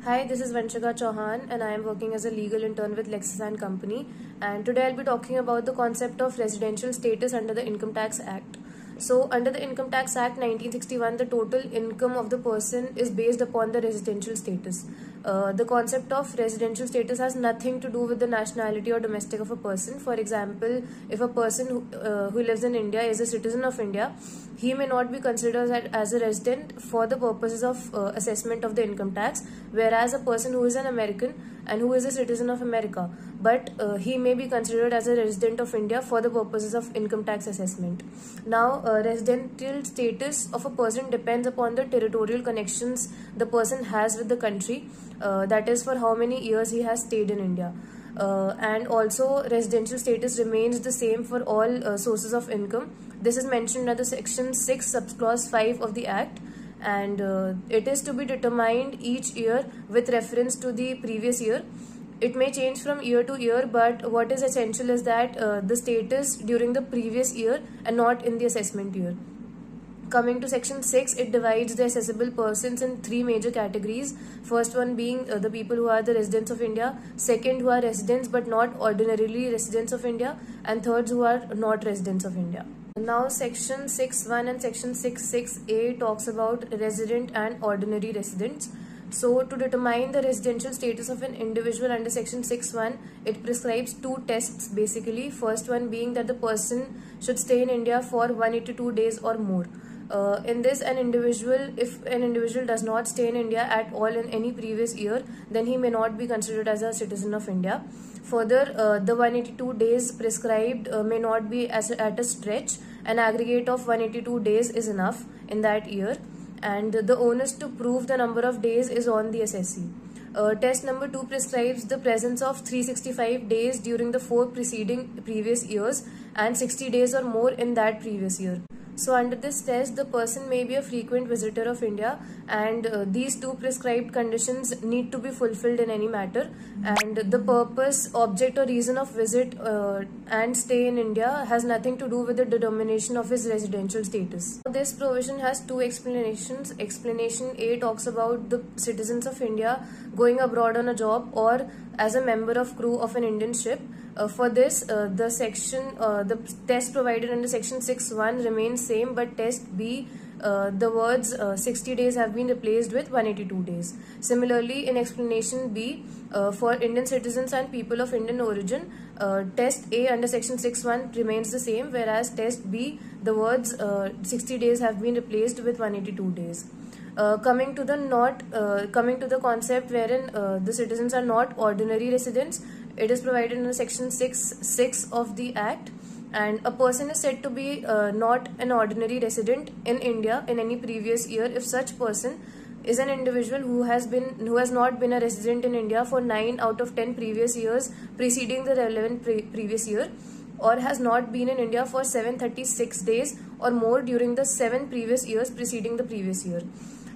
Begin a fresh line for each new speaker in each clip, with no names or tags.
Hi, this is Vanshika Chauhan and I am working as a legal intern with Lexis & Company, and today I'll be talking about the concept of residential status under the Income Tax Act. So under the Income Tax Act 1961, the total income of the person is based upon the residential status. The concept of residential status has nothing to do with the nationality or domestic of a person. For example, if a person who lives in India is a citizen of India, he may not be considered as a resident for the purposes of assessment of the income tax, whereas a person who is an American and who is a citizen of America, but he may be considered as a resident of India for the purposes of income tax assessment. Now, residential status of a person depends upon the territorial connections the person has with the country, that is for how many years he has stayed in India. And also residential status remains the same for all sources of income. This is mentioned under section 6 subclause 5 of the Act, and it is to be determined each year with reference to the previous year. It may change from year to year, but what is essential is that the status during the previous year and not in the assessment year. Coming to section 6, it divides the assessable persons in three major categories. First one being the people who are the residents of India, second who are residents but not ordinarily residents of India, and thirds who are not residents of India. Now section 6.1 and section 6.6a talks about resident and ordinary residents. So to determine the residential status of an individual under section 6.1, it prescribes two tests basically. First one being that the person should stay in India for 182 days or more. In this, if an individual does not stay in India at all in any previous year, then he may not be considered as a citizen of India. Further, the 182 days prescribed may not be at a stretch. An aggregate of 182 days is enough in that year, and the onus to prove the number of days is on the assessee. Test number 2 prescribes the presence of 365 days during the 4 preceding previous years and 60 days or more in that previous year. So under this test, the person may be a frequent visitor of India, and these two prescribed conditions need to be fulfilled in any matter, and the purpose, object or reason of visit and stay in India has nothing to do with the determination of his residential status. This provision has two explanations. Explanation A talks about the citizens of India going abroad on a job or as a member of crew of an Indian ship. For this, the test provided under section 6.1 remains same, but test B, the words 60 days have been replaced with 182 days. Similarly, in explanation B, for Indian citizens and people of Indian origin, test A under section 6.1 remains the same, whereas test B, the words 60 days have been replaced with 182 days. Coming to the concept wherein the citizens are not ordinary residents, it is provided in section 6.6 of the Act, and a person is said to be not an ordinary resident in India in any previous year if such person is an individual who has not been a resident in India for 9 out of 10 previous years preceding the relevant previous year, or has not been in India for 736 days or more during the 7 previous years preceding the previous year.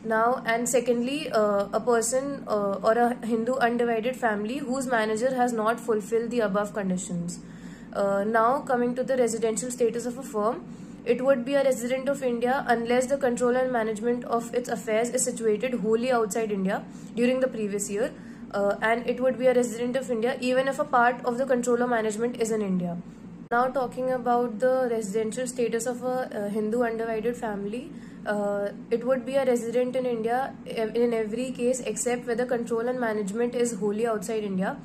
Now, and secondly, a person or a Hindu undivided family whose manager has not fulfilled the above conditions. Now, coming to the residential status of a firm, it would be a resident of India unless the control and management of its affairs is situated wholly outside India during the previous year, and it would be a resident of India even if a part of the control or management is in India. Now, talking about the residential status of a Hindu undivided family, it would be a resident in India in every case except where the control and management is wholly outside India.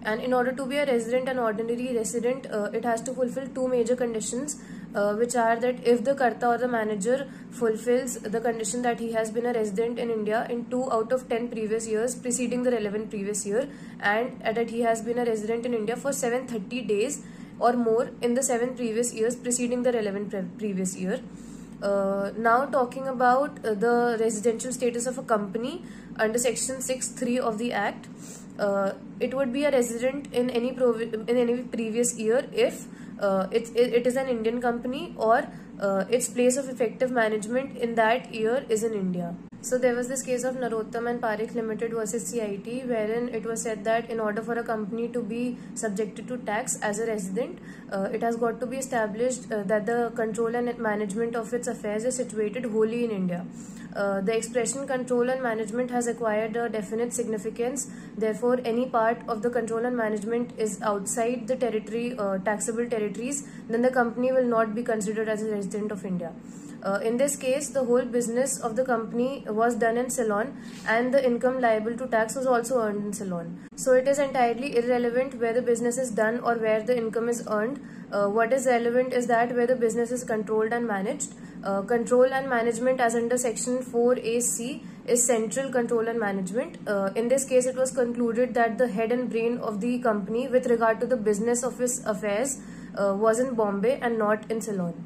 And in order to be a resident and ordinary resident, it has to fulfill two major conditions, which are that if the Karta or the manager fulfills the condition that he has been a resident in India in 2 out of 10 previous years preceding the relevant previous year, and that he has been a resident in India for 730 days or more in the 7 previous years preceding the relevant previous year. Now talking about the residential status of a company under section 6.3 of the Act, it would be a resident in any previous year if it is an Indian company or its place of effective management in that year is in India. So there was this case of Narottam and Parikh Limited versus CIT, wherein it was said that in order for a company to be subjected to tax as a resident, it has got to be established that the control and management of its affairs is situated wholly in India. The expression control and management has acquired a definite significance. Therefore, any part of the control and management is outside the territory, taxable territories, then the company will not be considered as a resident of India. In this case, the whole business of the company was done in Ceylon, and the income liable to tax was also earned in Ceylon. So it is entirely irrelevant where the business is done or where the income is earned. What is relevant is that where the business is controlled and managed. Control and management, as under section 4AC, is central control and management. In this case, it was concluded that the head and brain of the company with regard to the business of its affairs was in Bombay and not in Ceylon.